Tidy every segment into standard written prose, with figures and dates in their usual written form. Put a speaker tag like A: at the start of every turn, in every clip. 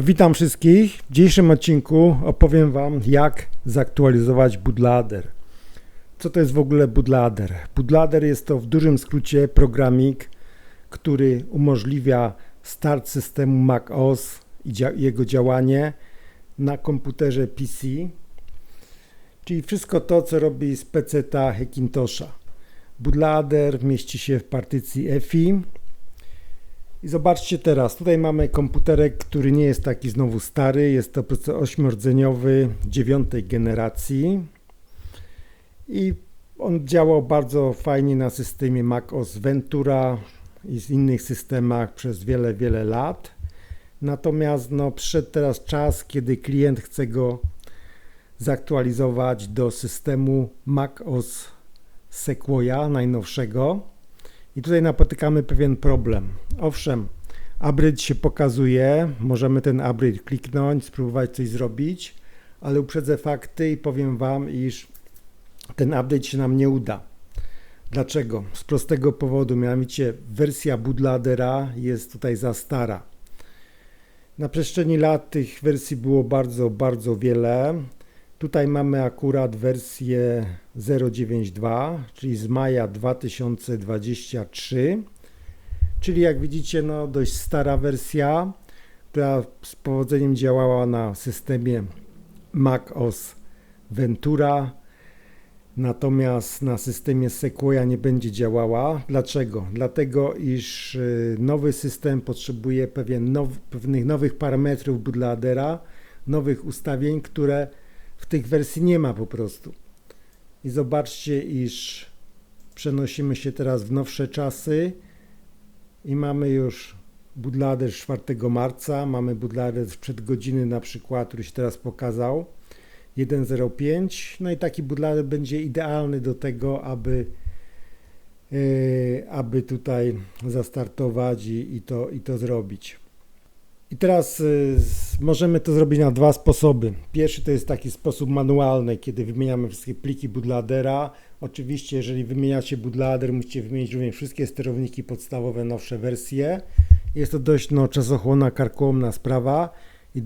A: Witam wszystkich. W dzisiejszym odcinku opowiem Wam, jak zaktualizować bootloader. Co to jest w ogóle bootloader? Bootloader jest to w dużym skrócie programik, który umożliwia start systemu macOS i jego działanie na komputerze PC, czyli wszystko to, co robi z peceta Hackintosha. Bootloader mieści się w partycji EFI. I zobaczcie teraz, tutaj mamy komputerek, który nie jest taki znowu stary, jest to procesor 8-rdzeniowy 9. generacji i on działał bardzo fajnie na systemie macOS Ventura i z innych systemach przez wiele lat. Natomiast przyszedł teraz czas, kiedy klient chce go zaktualizować do systemu macOS Sequoia najnowszego. I tutaj napotykamy pewien problem. Owszem, upgrade się pokazuje, możemy ten upgrade kliknąć, spróbować coś zrobić, ale uprzedzę fakty i powiem Wam, iż ten update się nam nie uda. Dlaczego? Z prostego powodu, mianowicie wersja bootloadera jest tutaj za stara. Na przestrzeni lat tych wersji było bardzo wiele. Tutaj mamy akurat wersję 0.9.2, czyli z maja 2023, czyli jak widzicie dość stara wersja, która z powodzeniem działała na systemie macOS Ventura, natomiast na systemie Sequoia nie będzie działała. Dlaczego? Dlatego, iż nowy system potrzebuje pewnych nowych parametrów bootloadera, nowych ustawień, które w tych wersji nie ma po prostu. I zobaczcie, iż przenosimy się teraz w nowsze czasy i mamy już bootloader 4 marca, mamy bootloader sprzed godziny na przykład, który się teraz pokazał, 1.05. No i taki bootloader będzie idealny do tego, aby tutaj zastartować i to zrobić. I teraz możemy to zrobić na dwa sposoby. Pierwszy to jest taki sposób manualny, kiedy wymieniamy wszystkie pliki bootloadera. Oczywiście, jeżeli wymieniacie bootloader, musicie wymienić również wszystkie sterowniki podstawowe, nowsze wersje. Jest to dość czasochłonna, karkołomna sprawa. I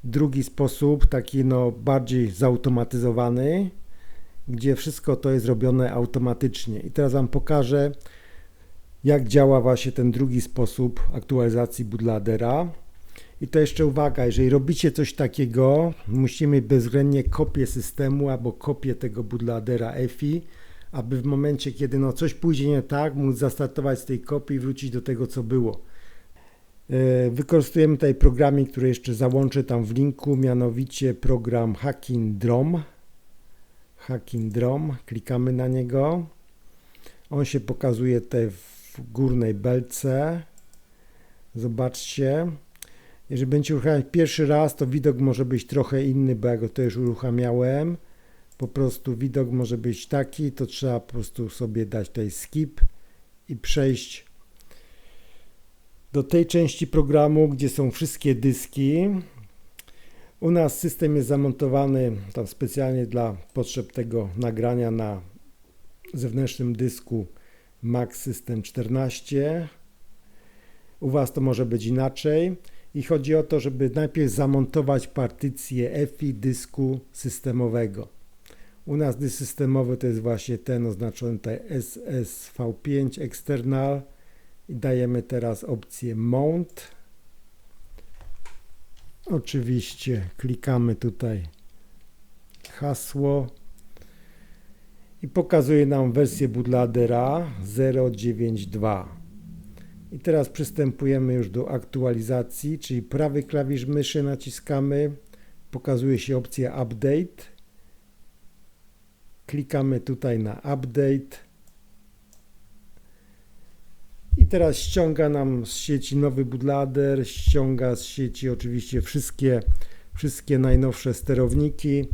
A: drugi sposób, taki bardziej zautomatyzowany, gdzie wszystko to jest robione automatycznie. I teraz Wam pokażę, jak działa właśnie ten drugi sposób aktualizacji bootloadera. I to jeszcze uwaga, jeżeli robicie coś takiego, musimy mieć bezwzględnie kopię systemu albo kopię tego bootloadera EFI, aby w momencie, kiedy coś pójdzie nie tak, móc zastartować z tej kopii i wrócić do tego, co było. Wykorzystujemy tutaj programik, który jeszcze załączę tam w linku, mianowicie program Hackindrom. Klikamy na niego. On się pokazuje tutaj w górnej belce. Zobaczcie. Jeżeli będziecie uruchamiać pierwszy raz, to widok może być trochę inny, bo ja go to już uruchamiałem. Po prostu widok może być taki, to trzeba po prostu sobie dać tutaj skip i przejść do tej części programu, gdzie są wszystkie dyski. U nas system jest zamontowany tam specjalnie dla potrzeb tego nagrania na zewnętrznym dysku Max System 14. U Was to może być inaczej. I chodzi o to, żeby najpierw zamontować partycję EFI dysku systemowego. U nas dysk systemowy to jest właśnie ten oznaczony tutaj SSV5 External i dajemy teraz opcję Mount. Oczywiście klikamy tutaj hasło i pokazuje nam wersję bootloadera 0.9.2. I teraz przystępujemy już do aktualizacji, czyli prawy klawisz myszy naciskamy, pokazuje się opcja Update. Klikamy tutaj na Update. I teraz ściąga nam z sieci nowy bootloader, ściąga z sieci oczywiście wszystkie najnowsze sterowniki.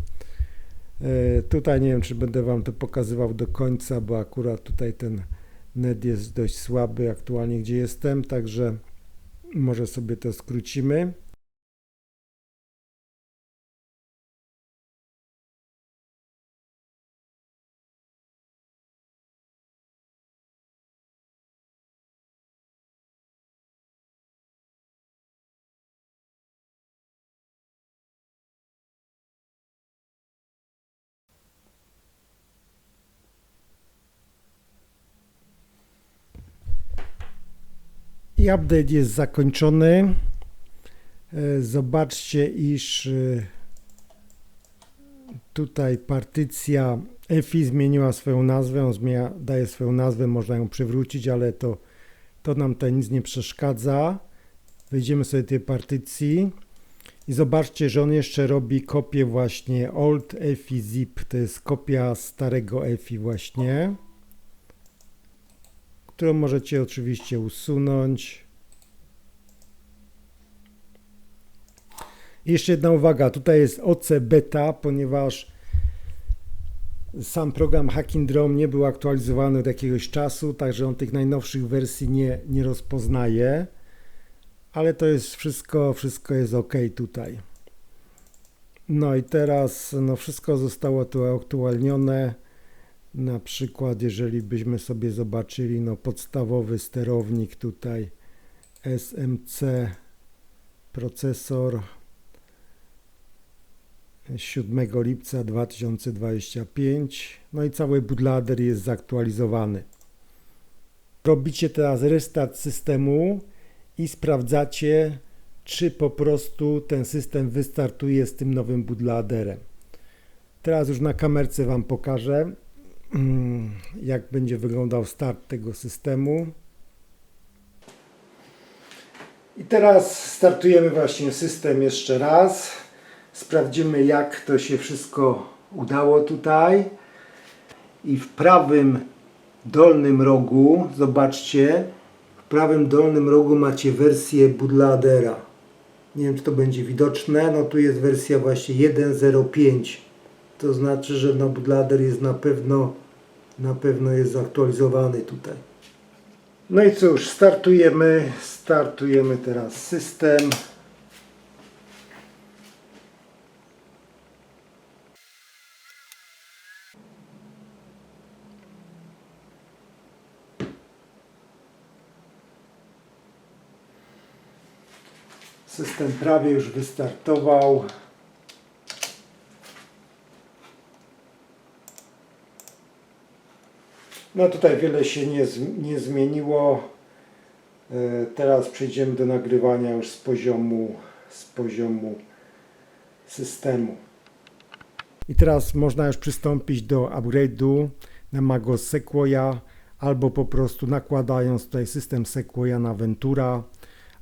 A: Tutaj nie wiem, czy będę Wam to pokazywał do końca, bo akurat tutaj ten net jest dość słaby aktualnie, gdzie jestem, także może sobie to skrócimy. I update jest zakończony. Zobaczcie, iż tutaj partycja EFI zmieniła swoją nazwę, daje swoją nazwę, można ją przywrócić, ale to nam tutaj nic nie przeszkadza. Wejdziemy sobie do tej partycji i zobaczcie, że on jeszcze robi kopię właśnie old EFI zip, to jest kopia starego EFI właśnie, którą możecie oczywiście usunąć. I jeszcze jedna uwaga, tutaj jest OC beta, ponieważ sam program Hacking Drone nie był aktualizowany od jakiegoś czasu, także on tych najnowszych wersji nie rozpoznaje, ale to jest wszystko jest ok tutaj. No i teraz wszystko zostało tu aktualnione. Na przykład jeżeli byśmy sobie zobaczyli podstawowy sterownik tutaj SMC procesor 7 lipca 2025, no i cały bootloader jest zaktualizowany. Robicie teraz restart systemu i sprawdzacie, czy po prostu ten system wystartuje z tym nowym bootloaderem. Teraz już na kamerce Wam pokażę, jak będzie wyglądał start tego systemu. I teraz startujemy właśnie system jeszcze raz. Sprawdzimy, jak to się wszystko udało tutaj. I w prawym dolnym rogu, zobaczcie, w prawym dolnym rogu macie wersję bootloadera. Nie wiem, czy to będzie widoczne. No tu jest wersja właśnie 1.05. To znaczy, że bootloader jest na pewno jest zaktualizowany tutaj. No i cóż, startujemy teraz system. System prawie już wystartował. No tutaj wiele się nie zmieniło. Teraz przejdziemy do nagrywania już z poziomu systemu. I teraz można już przystąpić do upgrade'u na Magos Sequoia, albo po prostu nakładając tutaj system Sequoia na Ventura,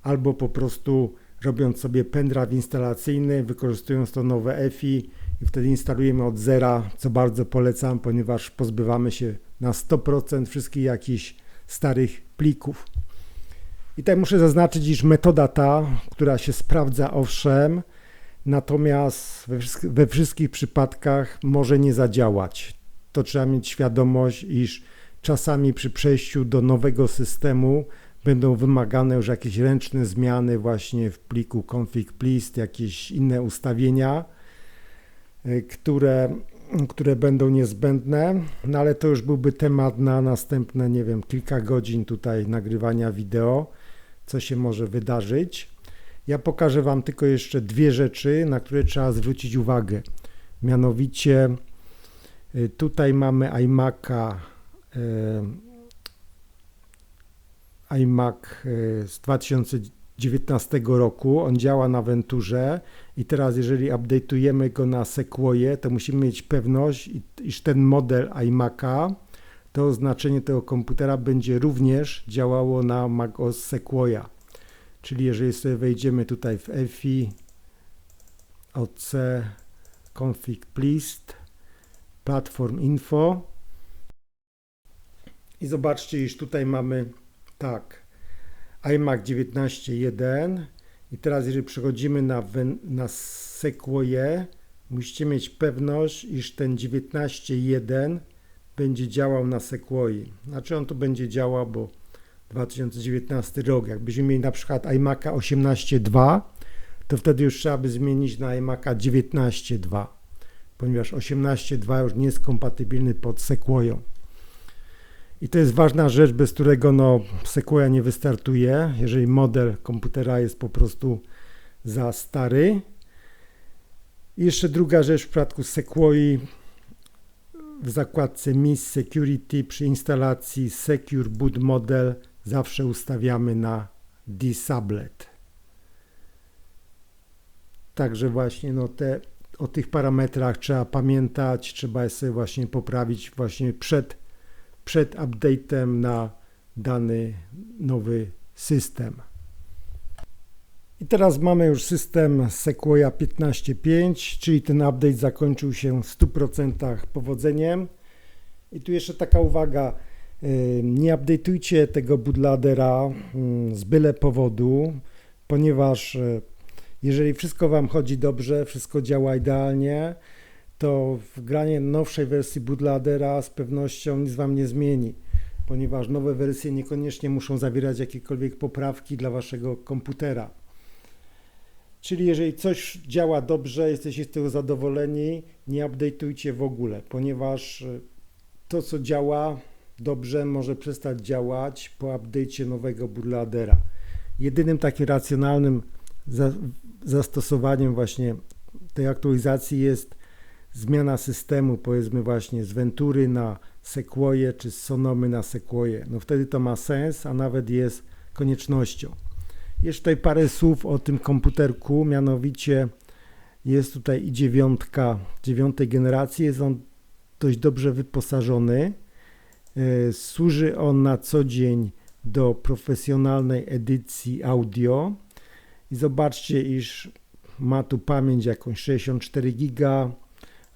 A: albo po prostu robiąc sobie pendrive instalacyjny, wykorzystując to nowe EFI i wtedy instalujemy od zera, co bardzo polecam, ponieważ pozbywamy się na 100% wszystkich jakichś starych plików. I tutaj muszę zaznaczyć, iż metoda ta, która się sprawdza owszem, natomiast we wszystkich przypadkach może nie zadziałać. To trzeba mieć świadomość, iż czasami przy przejściu do nowego systemu będą wymagane już jakieś ręczne zmiany właśnie w pliku config list, jakieś inne ustawienia, które będą niezbędne, no ale to już byłby temat na następne, nie wiem, kilka godzin tutaj nagrywania wideo, co się może wydarzyć. Ja pokażę Wam tylko jeszcze dwie rzeczy, na które trzeba zwrócić uwagę. Mianowicie tutaj mamy iMac z 2019 roku, on działa na Venturze i teraz jeżeli update'ujemy go na Sequoia, to musimy mieć pewność, iż ten model iMac'a, to oznaczenie tego komputera będzie również działało na macOS Sequoia. Czyli jeżeli sobie wejdziemy tutaj w EFI, OC, config list, platform info i zobaczcie, iż tutaj mamy iMac 19.1 i teraz jeżeli przechodzimy na Sequoia, musicie mieć pewność, iż ten 19.1 będzie działał na Sequoii. Znaczy on tu będzie działał, bo 2019 rok. Jakbyśmy mieli na przykład iMac'a 18.2, to wtedy już trzeba by zmienić na iMac'a 19.2, ponieważ 18.2 już nie jest kompatybilny pod Sequoią. I to jest ważna rzecz, bez którego Sequoia nie wystartuje, jeżeli model komputera jest po prostu za stary. I jeszcze druga rzecz w przypadku Sequoii, w zakładce MIS Security przy instalacji Secure Boot Model zawsze ustawiamy na Disabled. Także właśnie no o tych parametrach trzeba pamiętać, trzeba je sobie właśnie poprawić właśnie przed update'em na dany nowy system. I teraz mamy już system Sequoia 15.5, czyli ten update zakończył się w 100% powodzeniem. I tu jeszcze taka uwaga, nie update'ujcie tego bootloadera z byle powodu, ponieważ jeżeli wszystko Wam chodzi dobrze, wszystko działa idealnie, to wgranie nowszej wersji bootloadera z pewnością nic Wam nie zmieni, ponieważ nowe wersje niekoniecznie muszą zawierać jakiekolwiek poprawki dla Waszego komputera. Czyli jeżeli coś działa dobrze, jesteście z tego zadowoleni, nie update'ujcie w ogóle, ponieważ to, co działa dobrze, może przestać działać po update'cie nowego bootloadera. Jedynym takim racjonalnym zastosowaniem właśnie tej aktualizacji jest zmiana systemu, powiedzmy właśnie z Ventury na Sequoia czy z Sonomy na Sequoia. No wtedy to ma sens, a nawet jest koniecznością. Jeszcze tutaj parę słów o tym komputerku, mianowicie jest tutaj i9 dziewiątej generacji, jest on dość dobrze wyposażony. Służy on na co dzień do profesjonalnej edycji audio i zobaczcie, iż ma tu pamięć jakąś 64 GB,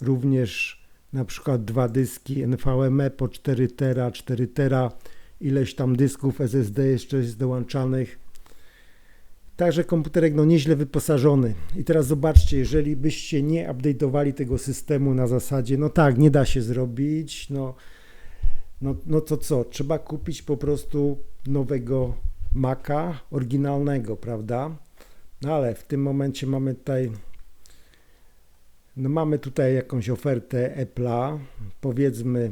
A: również na przykład dwa dyski NVMe po 4 tera, 4 tera, ileś tam dysków SSD jeszcze jest dołączanych. Także komputerek no nieźle wyposażony. I teraz zobaczcie, jeżeli byście nie update'owali tego systemu na zasadzie, no tak, nie da się zrobić, no to co? Trzeba kupić po prostu nowego Maca, oryginalnego, prawda? No ale w tym momencie mamy tutaj jakąś ofertę Apple'a. Powiedzmy,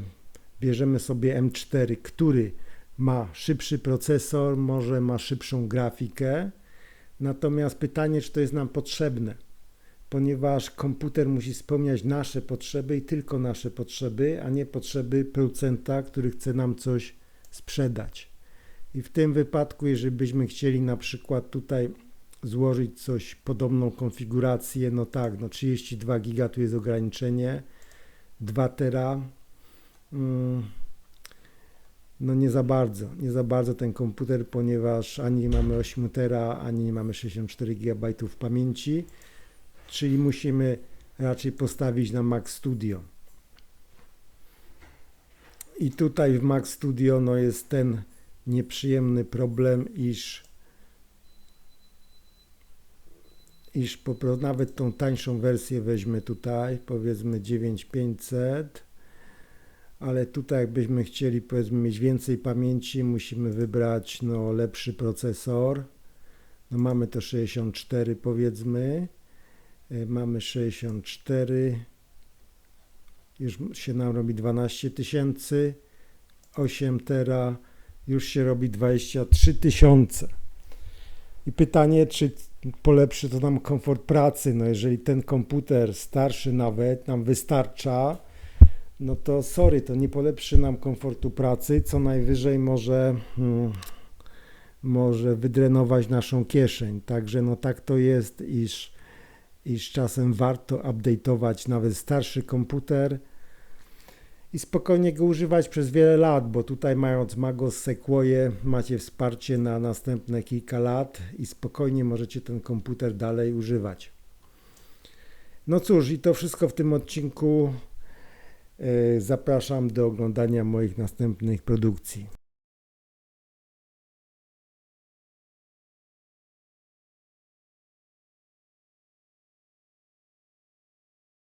A: bierzemy sobie M4, który ma szybszy procesor, może ma szybszą grafikę. Natomiast pytanie, czy to jest nam potrzebne, ponieważ komputer musi spełniać nasze potrzeby i tylko nasze potrzeby, a nie potrzeby producenta, który chce nam coś sprzedać. I w tym wypadku, jeżeli byśmy chcieli na przykład tutaj złożyć coś, podobną konfigurację, no tak, no 32 GB tu jest ograniczenie, 2 tera, no nie za bardzo ten komputer, ponieważ ani nie mamy 8 tera, ani nie mamy 64 GB pamięci, czyli musimy raczej postawić na Mac Studio. I tutaj w Mac Studio no jest ten nieprzyjemny problem, iż po prostu nawet tą tańszą wersję weźmy tutaj, powiedzmy 9500, ale tutaj jakbyśmy chcieli powiedzmy mieć więcej pamięci, musimy wybrać no lepszy procesor. No mamy to 64 powiedzmy, mamy 64, już się nam robi 12 000, 8 tera już się robi 23 000. I pytanie, czy polepszy to nam komfort pracy, no jeżeli ten komputer starszy nawet nam wystarcza, no to sorry, to nie polepszy nam komfortu pracy, co najwyżej może wydrenować naszą kieszeń. Także no tak to jest, iż czasem warto update'ować nawet starszy komputer i spokojnie go używać przez wiele lat, bo tutaj mając Magos Sequoia macie wsparcie na następne kilka lat i spokojnie możecie ten komputer dalej używać. No cóż, i to wszystko w tym odcinku. Zapraszam do oglądania moich następnych produkcji.